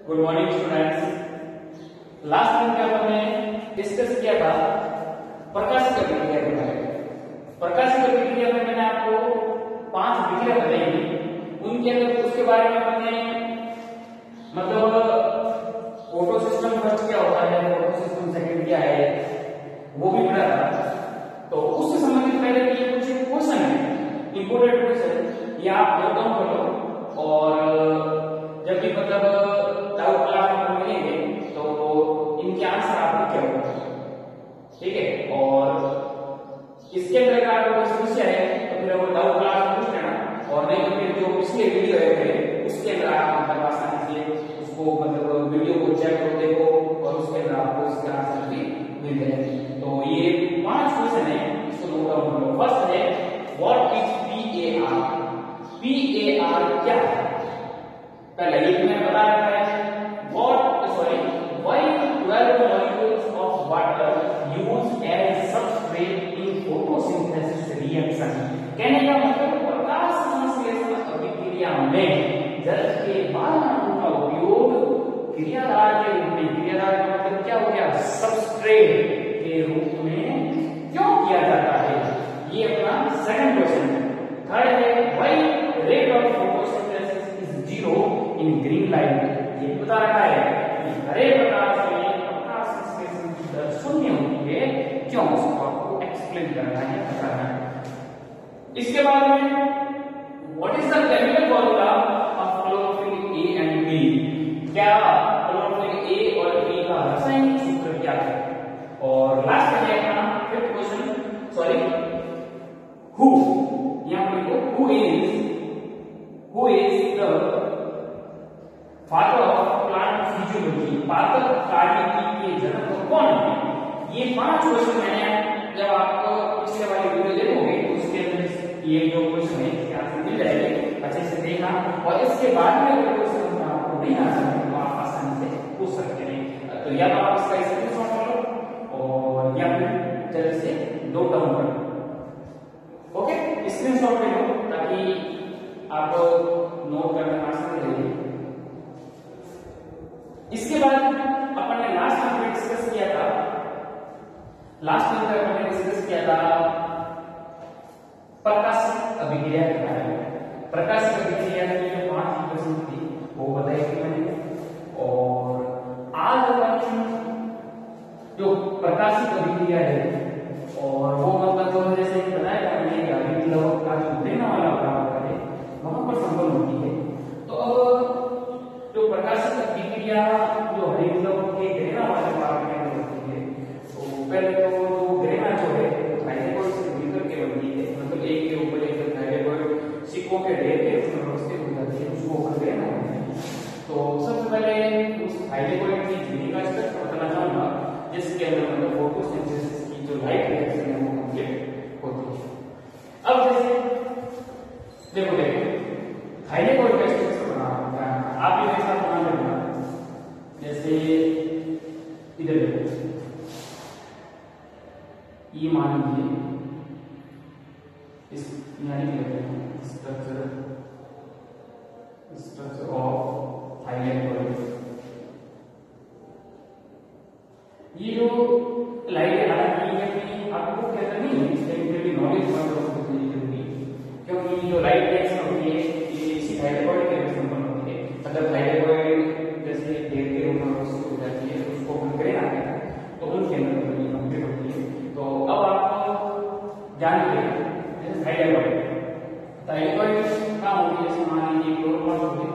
Good morning students. Last दिन में हमने डिस्कस किया था प्रकाशिक अभिक्रिया के बारे में। प्रकाशिक अभिक्रिया में मैंने आपको 5 विक्रिया बताई थी, उनके अंदर उसके बारे में हमने मतलब फोटो सिस्टम फर्स्ट क्या होता है, फोटो सिस्टम सेकंड क्या है, वो भी पढ़ा था। तो उससे संबंधित पहले ये कुछ क्वेश्चन है, इंपोर्टेंट क्वेश्चन, ये आप नोट डाउन कर लो और जब भी मतलब डाउट क्लास में मिलेंगे तो इनके आंसर आप लिख के रखो, ठीक है। और इसके अंदर अगर आपको कोई समस्या है तो फिर वो डाउट क्लास में पूछ लेना, और नहीं तो फिर जो पिछले वीडियो है उसके अंदर आप मतलब आसानी से उसको मतलब वीडियो को चेक करो, देखो, और उसके अंदर आपको इसके आंसर भी मिल जाएंगे। तो ये 5 क्वेश्चन है, इसको नोट डाउन कर लो। फर्स्ट है व्हाट इज PAR। PAR क्या है? पहले ये मैंने बता रखा है। Why 12 molecules of water used as substrate in photosynthesis reaction? कहने का मतलब प्रकाश संश्लेषण अभिक्रिया में जल के बाष्पों का उपयोग क्रियाधार के रूप में, क्रियाधार का मतलब क्या हो गया, सबस्ट्रेट के रूप में क्यों किया जाता है? ये अपना सेकंड क्वेश्चन है। थर्ड है why rate of photosynthesis is 0 in green light. ये बता रखा है कि हरे प्रकाश में प्रकाश संश्लेषण की दर 0 होती है, क्यों, उसको आपको एक्सप्लेन करना है, बताना है। इसके बाद में what is the chemical formula of chlorophyll A and B. क्या क्लोरोफिल ए और बी का रासायनिक सूत्र क्या है? और लास्ट में है अपना फिफ्थ क्वेश्चन, सॉरी, हु, यहां पर लिखो who is the father of plant physiology. पादप कार्यकी के जनक कौन है? ये 5 क्वेश्चन मैंने जब आप पिछले वाली वीडियो देखोगे तो उसके अंदर ये जो क्वेश्चन है इसके आंसर मिल जाएंगे, अच्छे से देखना। और इसके बाद में अगर क्वेश्चन आपको नहीं आ सकते तो आप आसानी से पूछ सकते हैं। तो या तो आप इसका स्क्रीनशॉट कर लो और या फिर जल्दी से नोट डाउन कर लो। ओके, स्क्रीनशॉट ले लो ताकि आपको नोट करने में आसानी रहेगी। इसके बाद अपन ने लास्ट में डिस्कस किया था, प्रकाशिक अभिक्रिया के बारे में। प्रकाशिक अभिक्रिया की जो 5 प्रश्न थी वो बताई थी मैंने। और आज अपन जो प्रकाशिक अभिक्रिया है और वो मतलब जैसे बताया मैंने मतलब का जो देना वाला प्रकार है वहां पर संपन्न होती है। तो अब जो प्रकाशिक अभिक्रिया जो हरितलवक के ग्रेना वाले भाग में होती है, तो पहले तो जो ग्रेना जो है थाइलेकोइड से मिलकर के बनती है, मतलब एक के ऊपर एक थाइलेकोइड सिक्कों के ढेर के उसमें व्यवस्थित हो जाती है, उसको ऊपर ग्रेना होता है। तो सबसे पहले उस थाइलेकोइड की झिल्ली का स्ट्रक्चर बताना चाहूंगा, जिसके अंदर मतलब फोटोसिंथेसिस की जो लाइट रिएक्शन है वो कंप्लीट होती है। अब जैसे देखो थाइलेकोइड का स्ट्रक्चर बना आप ये ऐसा बना लेना, जैसे इधर देखो, ये मान लीजिए इस यानी स्ट्रक्चर ऑफ थाइलेकोइड। ये जो लाइट है हालांकि ये आपको कहता नहीं है, इसलिए फिर भी नॉलेज जरूरी, क्योंकि जो लाइट रिएक्शन होती है ये इसी थाइलेकोइड के संबंध होती है। अगर थाइलेकोइड जैसे ढेर के रूप में व्यवस्थित हो जाती है तो उसको हम ग्रेन आते हैं, तो उनके अंदर कंप्लीट होती है। तो अब आप जानते हैं जैसे थाइलेकोइड क्या होती है, जैसे मान लीजिए क्लोरोप्लास्ट होती है,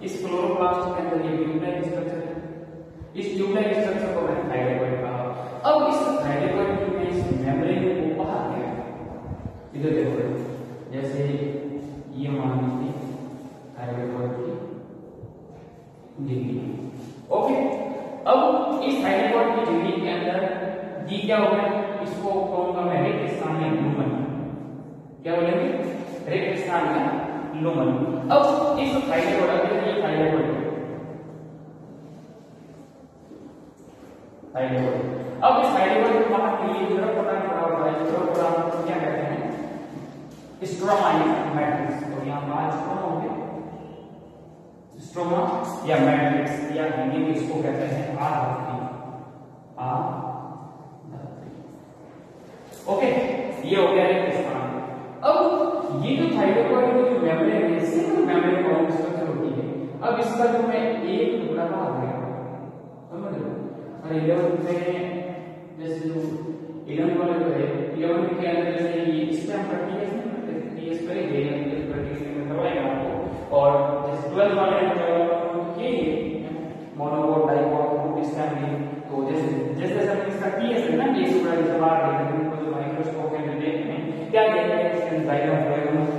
इस क्लोरोप्लास्ट के अंदर ये ट्यूबलाइट स्ट्रक्चर है, इस ट्यूबलाइट स्ट्रक्चर को मैंने थाइलेकोइड कहा। अब इस थाइलेकोइड में इस मेम्ब्रेन को बाहर गया, इधर देखो, जैसे ये मान लीजिए थाइलेकोइड की झिल्ली। ओके, अब इस थाइलेकोइड की झिल्ली के अंदर ये क्या होगा, इसको कहूंगा मैं रिक्त स्थान या लुमन। क्या बोलेंगे, रिक्त स्थान या लुमन। अब इस थाइलेकोइड ये थाइलेकोइड, अब इस थाइलेकोइड को बाहर के लिए द्रव प्रदान करा हुआ है, द्रव प्रदान को क्या कहते हैं, स्ट्रोमा मैट्रिक्स। तो यहां 5 कौन होंगे, स्ट्रोमा या मैट्रिक्स या हिंदी में इसको कहते हैं आधात्री। ओके, ये हो गया एक स्थान। अब ये जो थाइरोइड की जो मेम्ब्रेन है, सिंगल मेम्ब्रेन फॉर्म स्ट्रक्चर होती है। अब इसका जो मैं एक टुकड़ा का आ गया, समझ लो। और 11 में जैसे जो 11 वाले जो है 11 के अंदर जैसे ये इस पे हम टीएस करेंगे, टीएस में करवाएंगे आपको। और जैसे 12 वाले मतलब ये मोनोकोट डाइकोट इस फैमिली, तो जैसे जैसे इसका टीएस है ना, ये टुकड़ा जैसे बाहर देखते हैं तो माइक्रोस्कोप में देखते हैं क्या देखते हैं, इसके जाइलम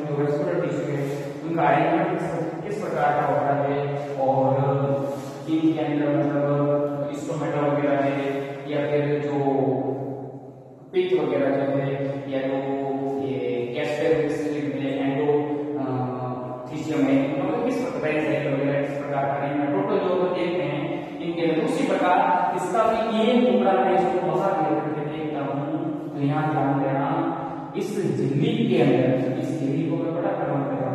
जो वेस्कुलर टिश्यू है उनका अरेंजमेंट किस प्रकार का होता है, और इनके अंदर मतलब स्टोमेटा वगैरह है या फिर जो पिट वगैरह जो है, या जो ये कैस्पेरोसिस है, एंडोथीसियम है, मतलब किस प्रकार से वगैरह इस प्रकार का टोटल जो देखते हैं इनके अंदर। उसी प्रकार इसका भी ये टुकड़ा है, इसको मजा करके देखता हूं। तो यहाँ ध्यान देना, इस झिल्ली के अंदर, इस झिल्ली को मैं बड़ा करना पड़ेगा,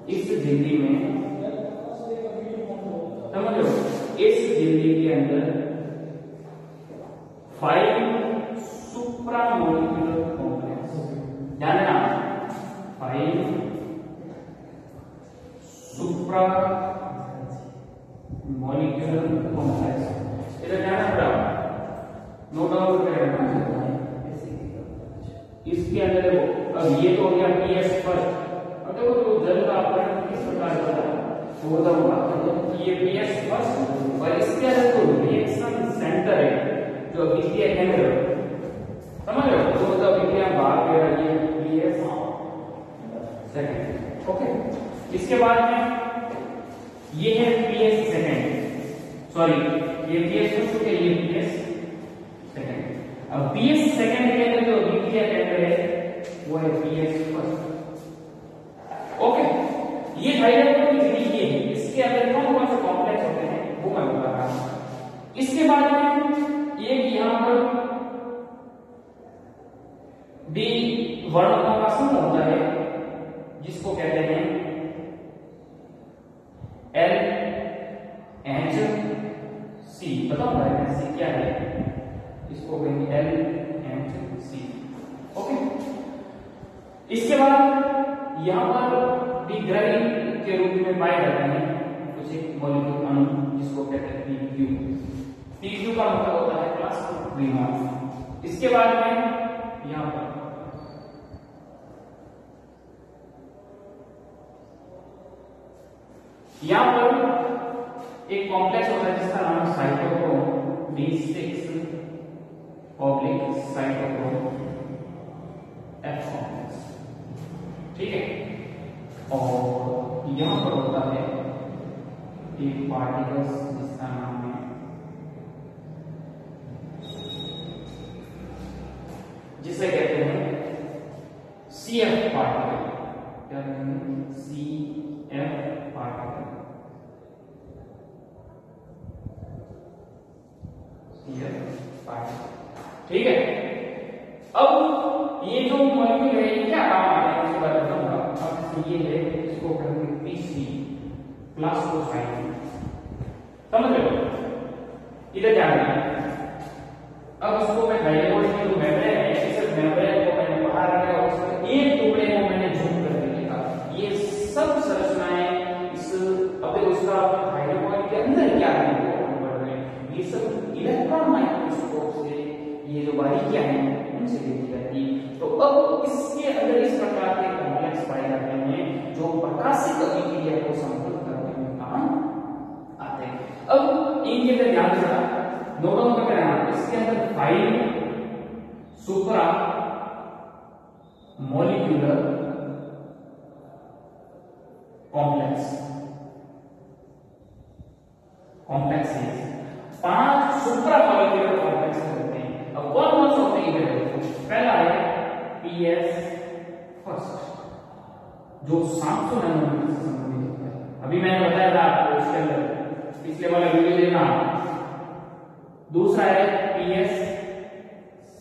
इस झिल्ली में समझ लो, इस झिल्ली के अंदर 5 सुप्रामोलिक्यूलर कॉम्प्लेक्स, ध्यान देना 5 सुप्रामोलिक्यूलर कॉम्प्लेक्स, इधर ध्यान रखना, नोट डाउन करना। इसके अंदर देखो, अब ये तो हो गया पीएस फर्स्ट। अब देखो तो जल का अपहरण किस प्रकार का है, वो होगा ये पीएस फर्स्ट, और इसके अंदर तो रिएक्शन सेंटर है जो अभिक्रिया केंद्र, समझ रहे हो, तो मतलब अभिक्रिया भाग है ये पीएस सेकंड। ओके, इसके बाद में ये है पीएस सेकंड, सॉरी ये पीएस फर्स्ट है, ये पीएस सेकंड। अब पीएस सेकंड के अंदर जो अभिक्रिया केंद्र है वो है पीएस फर्स्ट। ओके, ये थाइरोइड की झिल्ली ये है, इसके अंदर कौन कौन से कॉम्प्लेक्स होते हैं वो मैं बता रहा हूं। इसके बाद में ये यहां पर डी वर्णों का समूह होता है जिसको कहते हैं एल एच सी। बताओ सी क्या है, इसको कहेंगे एल एच सी। ओके, इसके बाद यहां पर विग्रही के रूप में पाए जाते हैं कुछ एक मॉलिक्यूल अणु जिसको कहते हैं पीक्यू। पीक्यू का मतलब होता है प्लस ग्रीनहाउस। इसके बाद में यहां पर एक कॉम्प्लेक्स होता है जिसका नाम cytochrome B6 cytochrome F complex, ठीक है। और यहां पर होता है एक पार्टिकल्स जिसका नाम है जिसे कहते हैं CF पार्टिकल, क्या कहते हैं CF पार्टिकल, ठीक है। अब ये जो मॉलिक्यूल है ये क्या काम आता है इसके बारे में बताऊंगा। अब ये है, इसको कहेंगे PC प्लास्टोसाइट, समझ रहे हो, इधर क्या है। अब उसको मैं थाइरोइड की जो मेम्ब्रेन है, इस मेम्ब्रेन को मैंने बाहर किया और उसके एक टुकड़े को मैंने जूम करके देखा, ये सब संरचनाएं इस अब देखो उसका थाइरोइड के अंदर क्या है ये सब इलेक्ट्रॉन माइक्रोस्कोप से ये जो बारीकियां हैं उनसे देखी जाती है। तो अब इसके अंदर इस प्रकार के कॉम्प्लेक्स पाए जाते हैं जो प्रकाशिक अभिक्रिया को संतुलित करने में काम आते हैं। अब इनके अंदर ध्यान रखना, नोट डाउन करके रहना, इसके अंदर 5 सुप्रा मॉलिक्यूलर कॉम्प्लेक्स है, 5 सुप्रा मॉलिक्यूलर कॉम्प्लेक्स होते हैं। अब कौन कौन से होते हैं, पहला है पीएस फर्स्ट जो 700 नैनोमीटर से संबंधित होता है। अभी मैंने बताया था आपको उसके अंदर, पिछले वाला वीडियो देखना। दूसरा है पीएस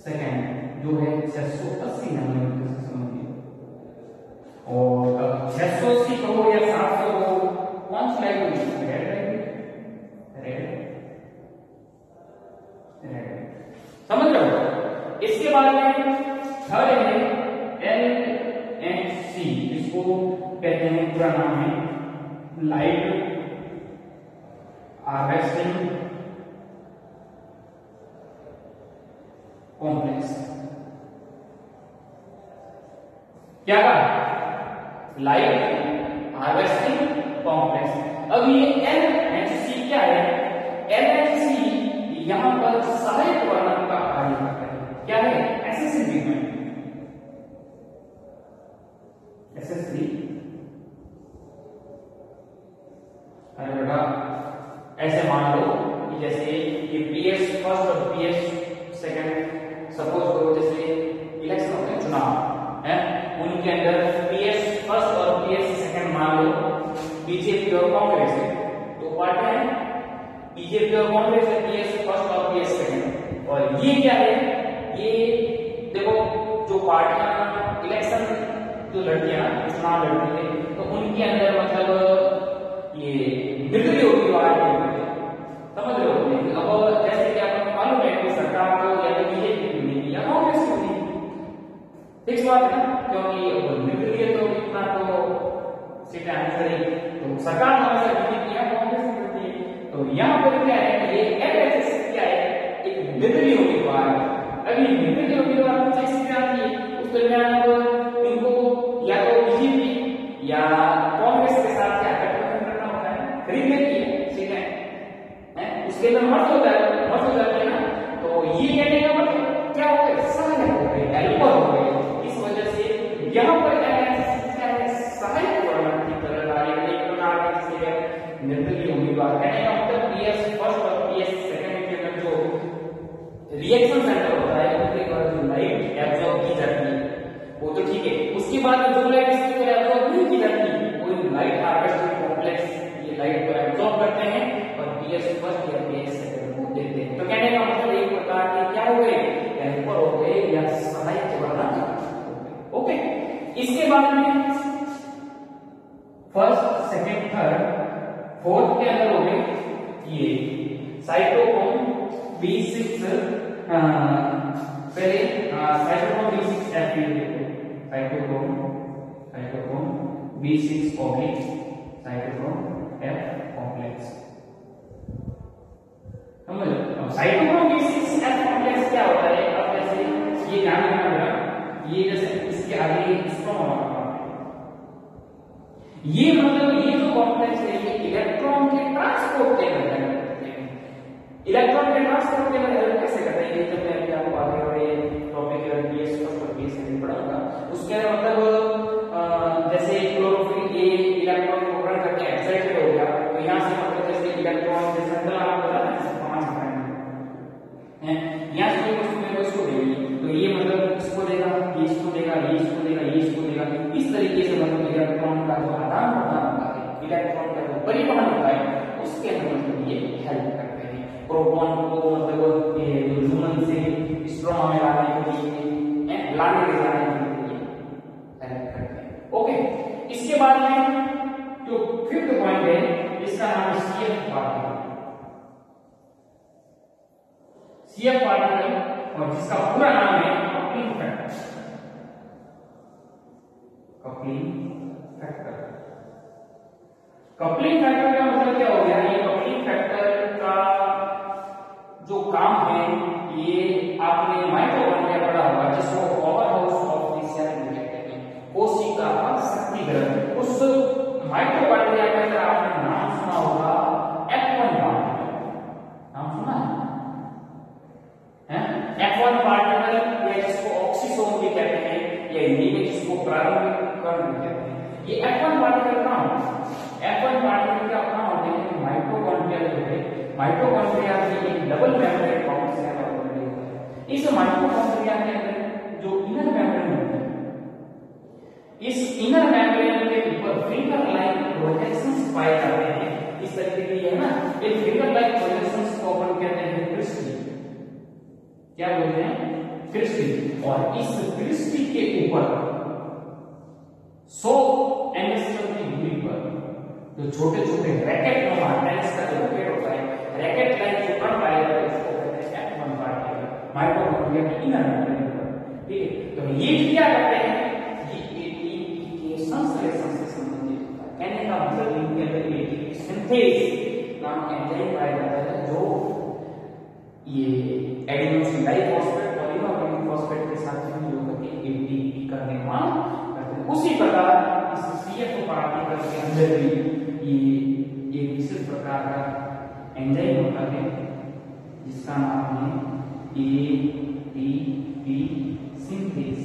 सेकंड जो है 680 नैनोमीटर से संबंधित। और 680 कहो या 700 कहो, कौन सी लाइट रहेगी रेड रहेगी, रेड रेड, समझ रहे हो। इसके बाद में थर्ड है LNC, इसको कहते हैं, पूरा नाम है लाइट हार्वेस्टिंग कॉम्प्लेक्स। क्या कहा? Light harvesting complex. अब ये LHC क्या है? LHC यहां पर सहायक वर्णन का कार्य करता है। क्या है? Excessive treatment, excessive. अरे बेटा ऐसे मान लो कि जैसे ये PS फर्स्ट और PS सेकंड, सपोज करो जैसे इलेक्शन होते हैं, चुनाव है, उनके अंदर PS फर्स्ट और PS सेकंड मान लो बीजेपी और कांग्रेस है, तो पार्टियां हैं बीजेपी और कांग्रेस है, PS फर्स्ट और PS सेकंड। और ये क्या है? ये देखो जो पार्टियां इलेक्शन जो लड़ती है ना, चुनाव लड़ती है, तो उनके अंदर मतलब ये निर्दलीय उम्मीदवार समझ रहे हो। अब जैसे कि आपको मालूम है कि सरकार को या तो बीजेपी मिलेगी या कांग्रेस को मिलेगी, फिक्स बात है ना, क्योंकि निर्दलीय तो इतना तो सीटें आनी चाहिए, तो सरकार हमेशा बीजेपी या कांग्रेस को मिलती है। तो यहाँ पर क्या है, ये LHS क्या है? एक निर्दलीय उम्मीदवार है। अभी निर्दलीय उम्मीदवार को जैसे सीटें आती है उस दरमियान इनको या तो बीजेपी या कांग्रेस के साथ क्या गठबंधन करना होता है, खरीद लेती है सीटें, उसके अंदर मर्ज होता है, मर्ज हो जाते हैं ना, तो ये कहने का मतलब क्या हो गया? सहायक हो गए, हेल्पर हो गए। इस वजह से यहाँ पर सहायक वर्णन की तरह कार्य करने एक प्रकार से निर्दलीय उम्मीदवार कहने का मतलब PS फर्स्ट और PS सेकंड के अंदर जो रिएक्शन सेंटर होता है उनके द्वारा जो लाइट एब्जॉर्ब की जाती है वो तो ठीक है, उसके बाद जो लाइट इसके द्वारा एब्जॉर्ब नहीं की जाती वो लाइट हार्वेस्टिंग कॉम्प्लेक्स ये लाइट को एब्जॉर्ब करते हैं और PS फर्स्ट या PS सेकंड को देते हैं। तो कहने का मतलब एक प्रकार के क्या हो गए? हेल्पर हो गए या सहायक वर्णन। ओके, इसके बाद में फर्स्ट सेकंड थर्ड फोर्थ के अंदर हो गए ये साइटोक्रोम B6, पहले cytochrome B6 cytochrome B6 complex, cytochrome F complex. समझ लो साइटोक्रोम B6 F कॉम्प्लेक्स क्या होता है? अब जैसे ये ध्यान रखना, ये जैसे इसके आगे स्ट्रॉन्ग, ये मतलब ये जो कॉम्प्लेक्स है ये इलेक्ट्रॉन के ट्रांसपोर्ट के अंदर करते हैं। इलेक्ट्रॉन के ट्रांसपोर्ट के अंदर कैसे करते हैं? ये जब मैं अभी आपको आगे वाले टॉपिक है PS फर्स्ट और PS सेकंड पढ़ाऊंगा, उसके अंदर मतलब जैसे क्लोरोफिल ए इलेक्ट्रॉन को ग्रहण करके एक्साइटेड हो गया, तो यहां से मतलब जैसे इलेक्ट्रॉन जैसे अंदर आपको पता है 5 है, यहां से कोई वस्तु मेरे को इसको देगी, तो ये मतलब इसको देगा, ये इसको देगा, ये इसको देगा, ये इसको देगा, इस तरीके से मतलब इलेक्ट्रॉन का जो आदान प्रदान होता है, इलेक्ट्रॉन का जो परिवहन होता है उसके अंदर मतलब ये हेल्प करते हैं। प्रोटॉन को मतलब ये जो ह्यूमन से स्ट्रॉन्ग में लाने के लिए, लाने ले जाने के लिए हेल्प करते हैं। ओके, इसके बाद में जो फिफ्थ पॉइंट है इसका नाम है CF पार्टिकल। CF पार्टिकल और जिसका पूरा नाम है coupling factor. Coupling factor, coupling factor का मतलब क्या हो गया? ये कपलिंग फैक्टर का जो काम है ये आपने माइटोकॉन्ड्रिया पढ़ा होगा, जिसको power house of the cell कहते हैं, कोशिका का शक्ति घर। उस माइटोकॉन्ड्रिया के अंदर आपने नाम सुना होगा F1 पार्टिकल, नाम सुना है? F1 पार्टिकल या जिसको ऑक्सीसोम भी कहते हैं या हिंदी में जिसको प्रारंभिक कण भी कहते हैं, ये F1 पार्टिकल कहाँ होते हैं? F1 पार्टिकल क्या कहाँ होते हैं? माइटोकॉन्ड्रिया जो है, माइटोकॉन्ड्रिया की एक डबल मेम्ब्रेन बाउंड सेल होता है। इस माइटोकॉन्ड्रिया के अंदर जो इनर मेम्ब्रेन होता है, इस इनर मेम्ब्रेन के ऊपर फिंगर लाइक प्रोजेक्शंस पाए जाते हैं। इस तरीके की है ना, ये फिंगर लाइक प्रोजेक्शंस को अपन कहते हैं क्रिस्टल। क्या बोलते हैं? क्रिस्टल। और इस क्रिस्टल के ऊपर 100 एंगस्ट्रॉम की दूरी पर जो छोटे छोटे रैकेट नुमा टेनिस का जो रैकेट होता है, रैकेट लाइक जो कण पाएगा उसको कहते हैं F1 पार्टिकल, माइटोकॉन्ड्रिया की इनर मेम्ब्रेन। ठीक है, तो ये क्या करते हैं, ये एटीपी के संश्लेषण से संबंधित होता है। कहने का मतलब इनके अंदर एटीपी सिंथेस नाम का एंजाइम पाया जाता है जो ये एडेनोसिन डाइफॉस्फेट और इनऑर्गेनिक फॉस्फेट के साथ मिलकर करके एटीपी का निर्माण करते हैं। उसी प्रकार इस CF पार्टिकल के अंदर भी ये एक विशेष प्रकार का एंजाइम होता है जिसका नाम है एटीपी सिंथेस।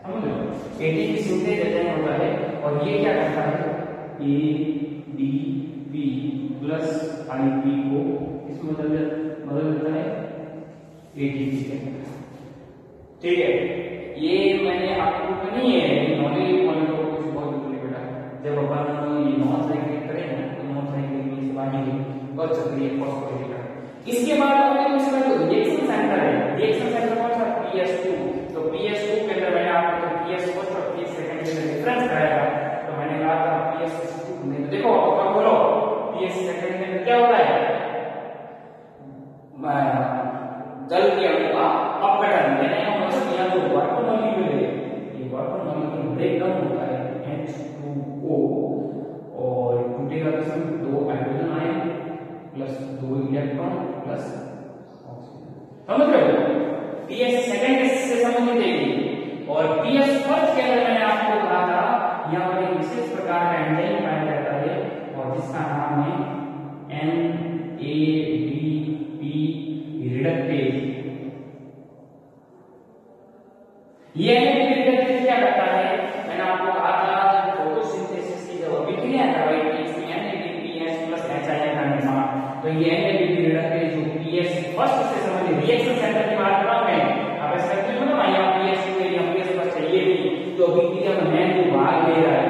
समझ लो, एटीपी सिंथेस एंजाइम होता है और ये क्या करता है, एडीपी प्लस आईपी को इसमें बदल देता है एटीपी के। ठीक है, ये मैंने आपको नहीं है नॉलेज पॉइंट को कुछ बहुत जरूरी बेटा, जब अपन ये नॉन साइक्लिक करेंगे तो नॉन साइक्लिक में से बाहर और चक्रीय फॉस्फोरेट। इसके बाद हमने दूसरा जो रिएक्शन सेंटर है, रिएक्शन सेंटर कौन सा, PS2। तो PS2 के अंदर मैंने आपको PS फर्स्ट और PS सेकंड के डिफरेंस कराया था, तो मैंने कहा था PS2 में तो देखो अब बोलो PS सेकंड में क्या होता है, जल के अणु का अपघटन, यानी मतलब यहाँ जो वाटर मॉलिक्यूल है, ये वाटर मॉलिक्यूल ब्रेक डाउन होता है H2O और टूटेगा किसमें, 2 hydrogen ion plus 2 electron plus oxygen. समझ रहे हो, PS सेकंड से संबंधित है। और PS फर्स्ट के अंदर मैंने आपको कहा था यहाँ पर एक विशेष प्रकार का एंजाइम पाया जाता है और जिसका नाम है NADP रिडक्टेज। ये NADP रिडक्टेज क्या करता है, मैंने आपको कहा था फोटोसिंथेसिस की जब अभिक्रिया करवाई थी इसमें NADPH प्लस HIN का निर्माण, तो ये NADP रिडक्टेज जो PS फर्स्ट से संबंधित रिएक्शन सेंटर की बात कर रहा हूं मैं, अब ऐसा क्यों ना यहाँ PS2 है, यहाँ PS फर्स्ट है, ये भी तो अभिक्रिया में मैन जो भाग ले रहा है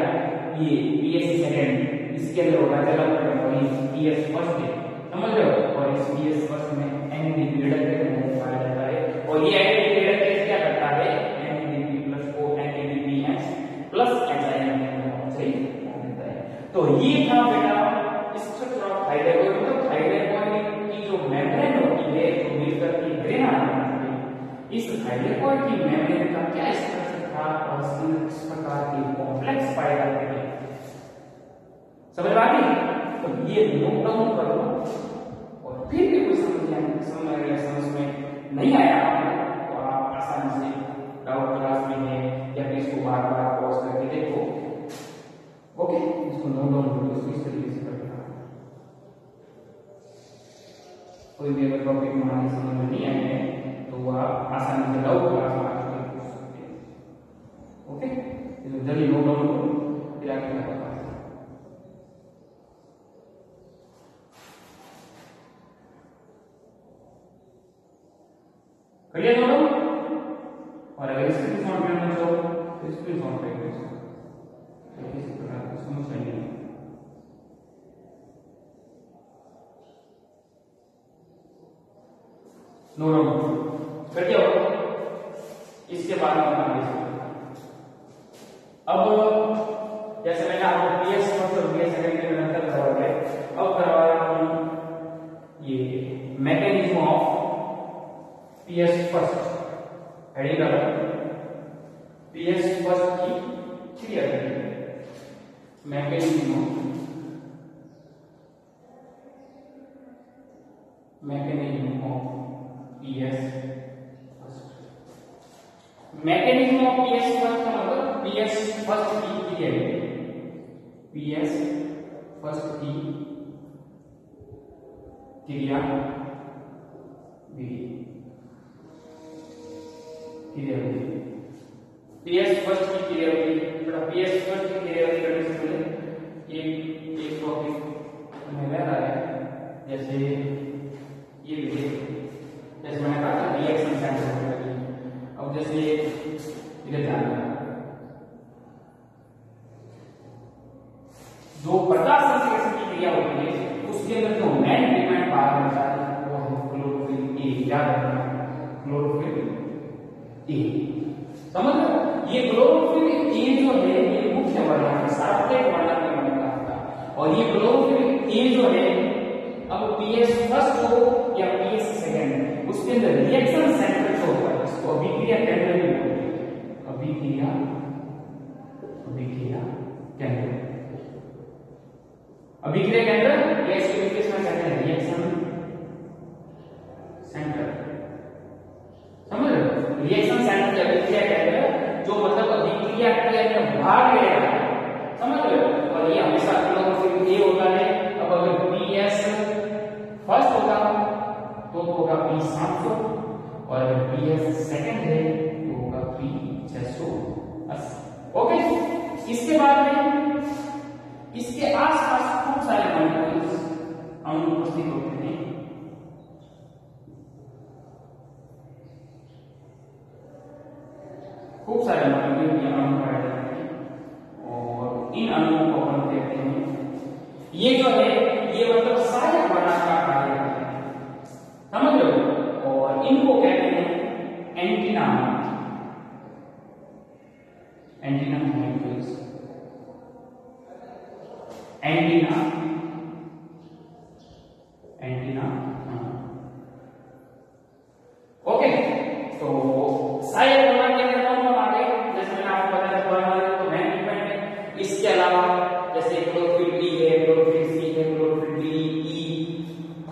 ये PS सेकंड, इसके अंदर होगा जल अपघटन, PS फर्स्ट है, समझ रहे हो। और इस PS फर्स्ट में NADP रिडक्टेज पाया जाता है और ये NADP रिडक्टेज क्या करता है, NADP प्लस को NADPH प्लस HIN सही देता है। तो ये था बेटा स्ट्रक्चर ऑफ थायराइड, मतलब थायराइड की जो मेम्ब्रेन होती है जो मिलकर के ग्रेन बनाती है, इस थायराइड की मेम्ब्रेन का क्या स्ट्रक्चर था और इस प्रकार के कॉम्प्लेक्स पाए जाते हैं, समझ आ गई। तो ये नोट डाउन कर लो और फिर भी कोई समझ में नहीं आया तो आप आसानी से डाउट क्लास में है या फिर इसको बार बार पॉज करके देखो। ओके, इसको नोट डाउन करो, इसको इस तरीके से करना। कोई भी अगर टॉपिक हमारी समझ में नहीं आए हैं तो आप आसानी से डाउट क्लास में आकर पूछ सकते हैं। ओके, इसको जल्दी नोट डाउन करो फिर आगे क्या करिए दोनों। और अगर स्क्रीन शॉट करना चाहो तो स्क्रीन शॉट कर लो, किसी प्रकार की समस्या नहीं है। नोट कर दिया। इसके बाद में अब जैसे मैंने आपको PS फर्स्ट और PS सेकंड के अंदर करवा है, अब करवाया हम ये mechanism of PS first, heading डाला PS फर्स्ट की क्रिया करेंगे, mechanism of PS first. Mechanism of PS first का मतलब PS फर्स्ट की क्रिया, PS फर्स्ट की क्रिया विधि, PS फर्स्ट की क्रियाविधि। PS फर्स्ट की क्रियाविधि करने से पहले एक टॉपिक हमें ले रहा है, जैसे ये विधि, जैसे मैंने कहा था रिएक्शन सेंटर। अब जैसे इधर ध्यान देना, जो प्रकाश संश्लेषण की क्रिया होती है उसके अंदर जो मेन एलिमेंट बाहर आता है वो है क्लोरोफिल ए। याद रखना, क्लोरोफिल ए, समझ लो। ये क्लोरोफिल ए जो है ये मुख्य वर्णक, सार्वत्रिक वर्णक में बन रहा था। और ये क्लोरोफिल ए जो है, अब पीएस फर्स्ट हो या पीएस सेकंड, उसके अंदर रिएक्शन सेंटर जो होता है उसको अभिक्रिया केंद्र भी बोलते हैं। अभिक्रिया केंद्र, अभिक्रिया केंद्र या इसको इंग्लिश में कहते हैं रिएक्शन सेंटर। समझ रहे हो? रिएक्शन सेंटर या अभिक्रिया केंद्र जो मतलब अभिक्रिया के अंदर भाग ले रहा है, समझ रहे हो? और ये हमेशा क्लोरोफिल ए होता है। अब अगर पीएस फर्स्ट होगा तो होगा पी 700 और अगर पीएस सेकंड है तो होगा पी 680। ओके, इसके बाद में इसके आसपास खूब सारे मॉलिक्यूल्स अणु उपस्थित होते हैं। खूब सारे मॉलिक्यूल या अणु पाए जाते हैं और इन अणुओं को हम कहते हैं, ये जो है ये मतलब सहायक वर्णक का कार्य करते हैं, समझ रहे हो? और इनको कहते हैं antenna, antenna molecules, antenna, antenna. Okay, तो सहायक वर्णक के अंदर कौन कौन आ गए? जैसे मैंने आपको बताया परमाणु तो मेन डिपेंड है। इसके अलावा जैसे क्लोरोफिल डी है, क्लोरोफिल सी है, क्लोरोफिल डी ई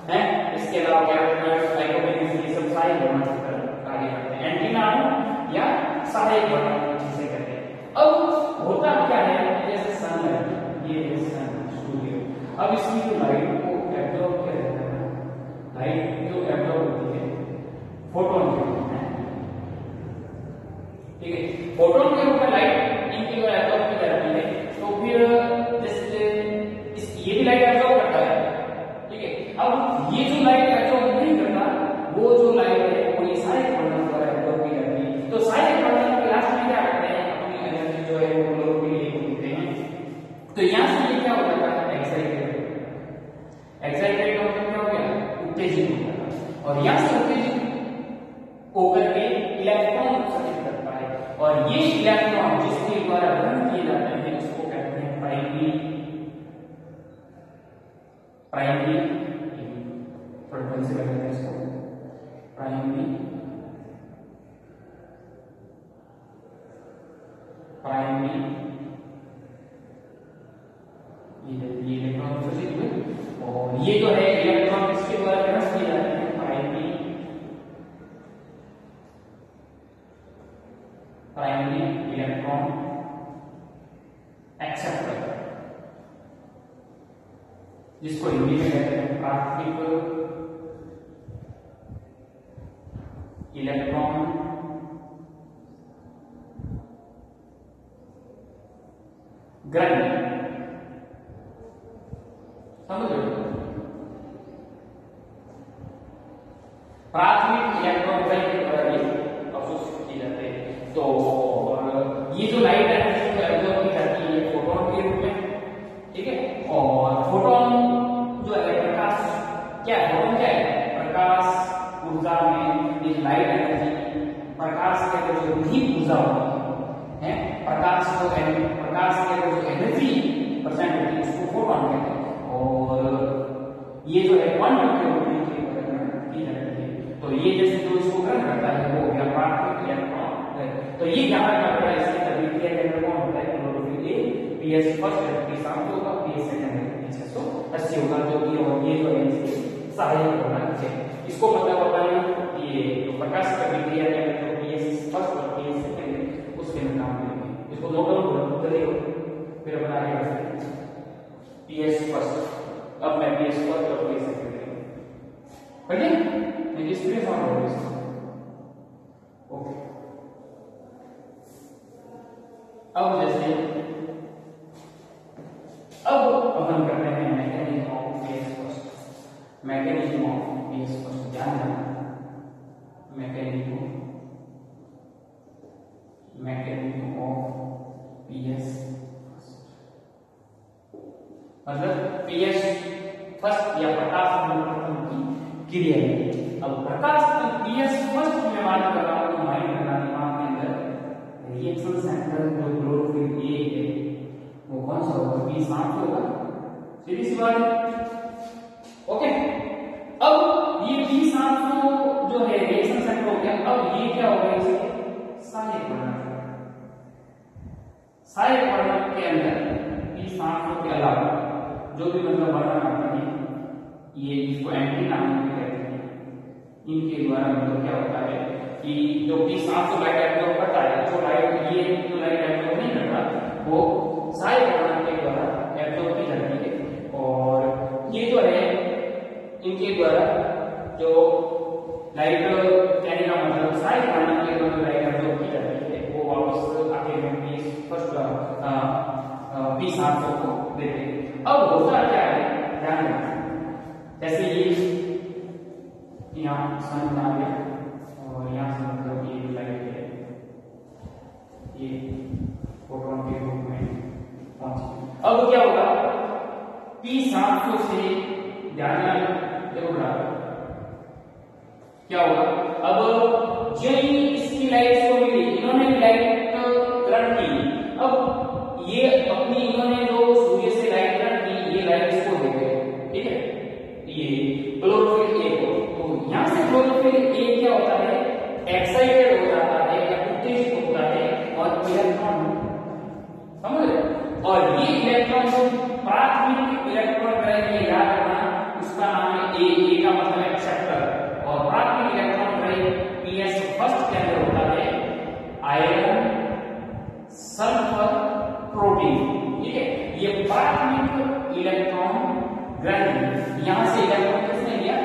है। इसके अलावा क्या होता है? साइटोकिनेसिस, ये सब सहायक वर्णक की तरह कार्य करते हैं, एंटीना या सहायक वर्णक जिसे कहते हैं। अब होता क्या है, जैसे सन है, ये है सन, सूर्य। अब इसकी जो लाइट को एब्जॉर्ब किया जाता है, लाइट जो एब्जॉर्ब होती है फोटोन के रूप में, ठीक है, फोटोन के रूप में लाइट इनकी जो एब्जॉर्ब की जाती है, तो फिर जैसे ये भी लाइट एब्जॉर्ब करता है, ठीक है। अब ये जो लाइट एब्जॉर्ब नहीं करता, वो जो लाइट है वो ये सहायक वर्णक द्वारा एब्जॉर्ब की जाती है। तो सहायक वर्णक के लास्ट में क्या करते हैं, अपनी एनर्जी जो है वो क्लोरोफिल ए को देते हैं। तो यहां से ये क्या हो जाता है? एक्साइटेड, एक्साइटेड का मतलब क्या हो गया? उत्तेजित हो जाता है। और यहां से उत्तेजित होकर के इलेक्ट्रॉन उत्सर्जित करता है, और ये इलेक्ट्रॉन जिसके द्वारा ग्रहण किए जाते हैं उसको कहते हैं प्राइमरी, प्राइमरी फ्रीक्वेंसी कहते हैं इसको, प्राइमरी, प्राइमरी ये इलेक्ट्रॉन उत्सर्जित हुए। और ये जो है इलेक्ट्रॉन किसके द्वारा ग्रहण किए जाते हैं? प्राइमरी, प्राइमरी इलेक्ट्रॉन एक्सेप्टर, जिसको हिंदी में कहते हैं प्राथमिक इलेक्ट्रॉन ग्रहण, समझ रहे हो? प्राथमिक इलेक्ट्रॉन ग्रहण के द्वारा ये अवशोषित किए जाते हैं। तो ये जो लाइट एनर्जी को एब्जॉर्ब की जाती है फोटोन के रूप में, ठीक है। और फोटोन जो है प्रकाश, क्या है फोटोन? क्या है? प्रकाश ऊर्जा में ये लाइट एनर्जी, प्रकाश के अंदर जो निहित ऊर्जा होती है, प्रकाश को, प्रकाश के अंदर जो एनर्जी प्रेजेंट होती है उसको फोटोन कहते हैं। और ये जो है क्वांटम के रूप में की जाती है। तो ये जैसे जो इसको ग्रहण करता है वो या प्राथमिक इलेक्ट्रॉन है। तो ये क्या करता है? इसकी अभिक्रिया केंद्र कौन होता है? क्लोरोफिल ए, पीएस फर्स्ट है पी 700 होगा, पीएस सेकंड है पी 680 होगा, जो कि और ये जो है इसके सहायक वर्णक है। इसको मतलब अपन ये जो प्रकाश की अभिक्रिया केंद्र जो पीएस फर्स्ट और पीएस सेकंड है उसके नाम देंगे, इसको नोट करो, फिर अपन आगे बढ़ते हैं। पीएस फर्स्ट, अब मैं पीएस फर्स्ट और पीएस सेकंड ठीक है, मैं डिस्प्ले फॉर्म करूंगा इसको। ओके, अब जैसे अब अपन करते हैं mechanism of PS first. Mechanism of PS first ध्यान रखना, मैकेनिज्म ऑफ पीएस मतलब पीएस फर्स्ट या प्रकाश की क्रिया है। अब प्रकाश पीएस फर्स्ट में बात कर रहा हूं, माइंड करना दिमाग के अंदर रिएक्शन सेंटर जो क्लोरोफिल ए है वो कौन सा होगा? P700 होगा, सीधी सी बात है। ओके, अब ये P700 जो है रिएक्शन सेंटर हो गया। अब ये क्या होगा? इसे सहायक वर्णक, सहायक वर्णक के अंदर P700 के अलावा जो भी मतलब वर्णक आता है, ये इसको एंटी नाम भी कहते हैं, इनके द्वारा मतलब क्या होता है कि जो P700 लाइट एब्जॉर्ब करता है, जो लाइट ये जो लाइट एब्जॉर्ब नहीं करता, वो सहायक वर्णक के द्वारा एब्जॉर्ब की जाती है। और ये जो है इनके द्वारा जो लाइट कहने का मतलब सहायक वर्णक के द्वारा लाइट एब्जॉर्ब की जाती है, वो वापस आगे में P700 को देते हैं। अब होता क्या है, ध्यान रखना, जैसे ये यहाँ सन बना दिया और यहाँ से मतलब ये लाइट है, ये फोटोन के रूप में पहुंची। अब क्या होगा? P700 से ध्यान देखो क्या होगा? अब जो इसकी लाइट को मिली, इन्होंने लाइट ग्रहण की। अब ये अपनी इन्होंने जो सूर्य से लाइट ग्रहण की, ये लाइट इसको दे गए, ठीक है, ये क्लोरोफिल ए को। तो यहाँ से क्लोरोफिल ए क्या होता है? एक्साइटेड हो जाता है या उत्तेजित होता है और इलेक्ट्रॉन, समझ रहे? और ये इलेक्ट्रॉन जो प्राथमिक इलेक्ट्रॉन ड्राइव में याद रखना, उसका नाम है ए का मतलब है एक्सेप्टर। और प्राथमिक इलेक्ट्रॉन ड्राइव पीएस फर्स्ट के अंदर होता है आयरन, सल्फर, प्रोटीन, ठीक है। ये प्राथमिक इलेक्ट्रॉन ग्रहण, यहां से इलेक्ट्रॉन किसने लिया?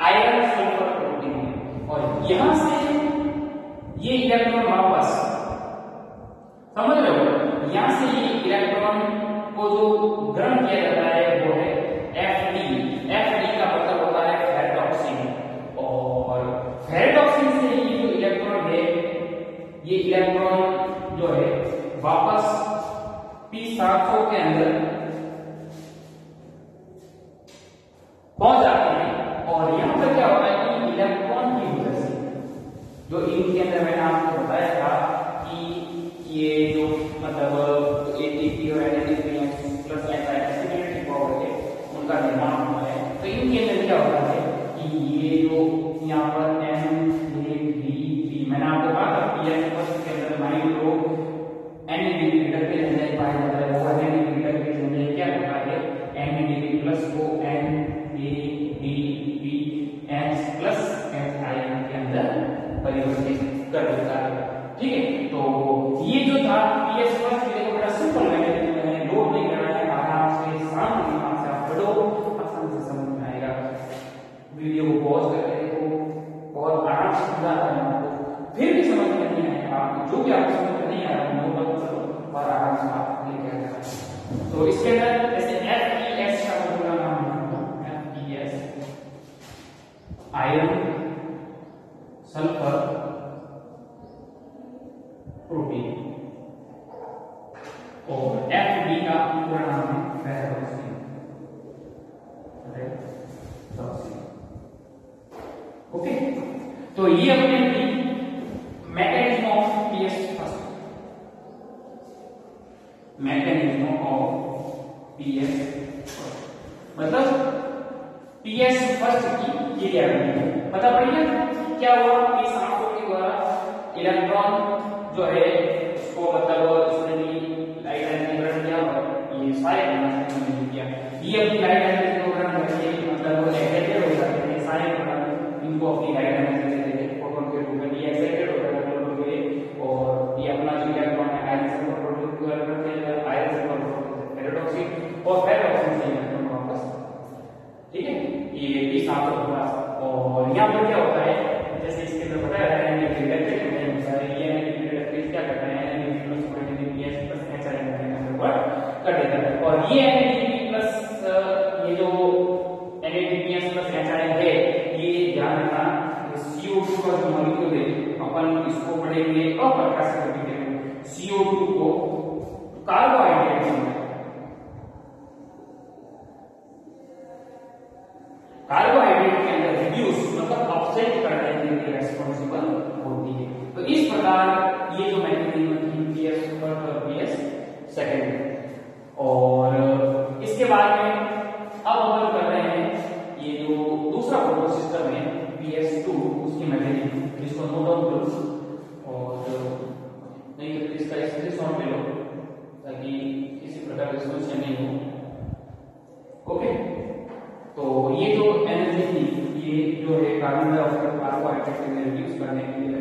Iron, sulphur, protein. और यहां से ये इलेक्ट्रॉन वापस, समझ रहे हो, यहां से ये इलेक्ट्रॉन को जो ग्रहण किया जाता है वो है Fd। Fd का मतलब होता है फेरेडॉक्सिन। और फेरेडॉक्सिन से ये जो इलेक्ट्रॉन है, ये इलेक्ट्रॉन जो है वापस P700 के अंदर पहुंच जाते हैं। और यहां पर क्या होता है कि इलेक्ट्रॉन की वजह से, जो इनके अंदर मैंने आपको बताया था कि ये जो मतलब एटीपी और एनएडीपी प्लस एसिडिटी पावर है, उनका निर्माण होता है। तो इनके अंदर क्या होता है कि ये जो यहाँ पर NADP, मैंने आपको कहा था पीएस फर्स्ट के अंदर माइंड लो NADP घटक के अंदर पाया जाता है। वो NADP घटक के अंदर क्या होता है? NADP प्लस को NADPH प्लस HI के अंदर परिवर्तित कर देता है, ठीक है। तो ये जो था पीएस फर्स्ट, देखो बड़ा सिंपल मैकेनिज्म है, लोड नहीं करना है, आराम से शांत दिमाग से आप पढ़ो, आसान से समझ में आएगा। वीडियो को पॉज करके देखो, बहुत आराम से समझा रहा है आपको। फिर भी समझ में नहीं आएगा आपको, जो भी आपको समझ में नहीं आ रहा है नोट करो और आराम से आप लेके आ जाओ। तो इसके अंदर जैसे FeS का पूरा नाम है, FeS आयरन, सल्फर, प्रोटीन। और Fd का पूरा नाम है फेरेडॉक्सिन। ओके, तो ये अपने mechanism of PS first, mechanism of PS first मतलब पीएस फर्स्ट की ये क्या पता पड़ेगा क्या हुआ? P700 के द्वारा इलेक्ट्रॉन जो है उसको मतलब इसने लाइट एनर्जी ग्रहण किया और ये सारे नहीं किया, ये अपनी लाइट एनर्जी को ग्रहण करके मतलब एक्साइटेड हो जाते हैं, सारे इनको अपनी लाइट एनर्जी देते हैं फोटोन के रूप में। ये एक्साइटेड हो जाता है और ये अपना जो इलेक्ट्रॉन है आयरन से प्रोटॉन को ग्रहण करते हैं, आयरन से प्रोटॉन फेरेडॉक्सिन और फेरेडॉक्सिन से इलेक्ट्रॉन वापस, ठीक है। ये P700 के पास। और यहाँ पर क्या होता है, जैसे इसके अंदर बताया है क्या करते हैं, कर देता है। और ये NADP प्लस ये जो NADPH प्लस HI है, ये ध्यान रखना CO2 का जो मॉलिक्यूल है, अपन इसको पढ़ेंगे अप्रकाशित प्रतिक्रिया में। CO2 को कार्बोहाइड्रेट के अंदर रिड्यूस मतलब ऑफसेट करने के लिए रेस्पॉन्सिबल होती है। तो इस प्रकार ये जो मैकेनिज्म थी पीएस फर्स्ट और पीएस सेकंड और इसके बाद में अब अपन कर रहे हैं ये जो दूसरा फोटो सिस्टम है PS2 उसकी मैकेनिक, इसको नोट डाउन करो और नहीं तो इसका स्क्रीनशॉट ले लो ताकि किसी प्रकार की समस्या नहीं हो। ओके, तो ये जो एनर्जी थी ये जो है कार्बन डाइऑक्साइड कार्बोहाइड्रेट में रिड्यूस करने के लिए